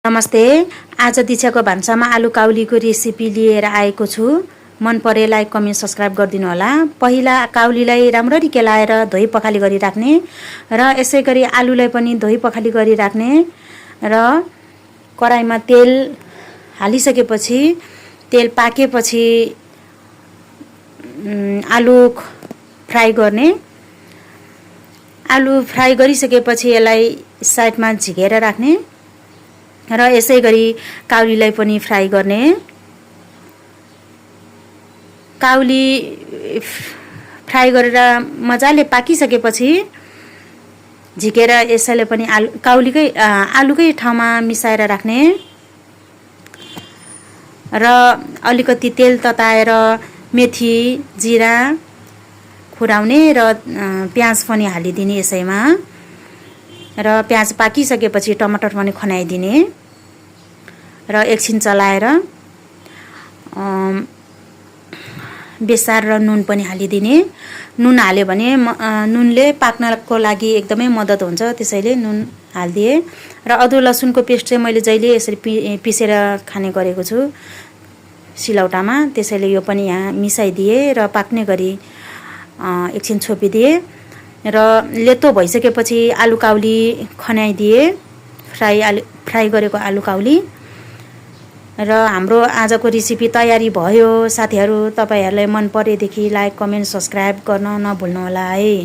नमस्ते। आज दिक्षाको भान्सामा आलु काउलीको रेसिपी लिएर आएको छु। मन परे लाइक कमेन्ट सब्स्क्राइब गरिदिनु होला। पहिला काउलीलाई राम्ररी केलाएर धोई पखाली गरी राख्ने र यसै गरी आलुलाई पनि धोई पखाली गरी राख्ने र कराईमा तेल हालिसकेपछि तेल पाकेपछि आलु फ्राई गर्ने। आलु फ्राई गरिसकेपछि यसलाई साइडमा झिकेर राख्ने र यसै गरी काउलीलाई पनि फ्राई गर्ने। काउली फ्राई गरेर मजाले पाकिसकेपछि झिकेर यसैले पनि आलुकै ठाउँमा मिसाएर राख्ने र अलिकति तेल तताएर मेथी जिरा खुराउने र प्याज पनि हालिदिने यसैमा र प्याज पाकिसकेपछि टमाटर पनि खनाइदिने र एकछिन चलाएर बेसार र नुन पनि हालिदिने। नुन हाल्यो भने नुनले पाक्नको लागि एकदमै मद्दत हुन्छ, त्यसैले नुन हालिदिए। र अदुवा लसुनको पेस्ट चाहिँ मैले जहिले यसरी पिसेर खाने गरेको छु सिलौटामा, त्यसैले यो पनि यहाँ मिसाइदिए र पाक्ने गरी एकछिन छोपिदिए र लेतो भइसकेपछि आलु काउली खनाइदिए, फ्राई गरेको आलु काउली। र हाम्रो आजको रेसिपी तयारी भयो। साथीहरू, तपाईहरुलाई मन परेदेखि लाइक कमेन्ट सब्स्क्राइब गर्न नभुल्नु होला है।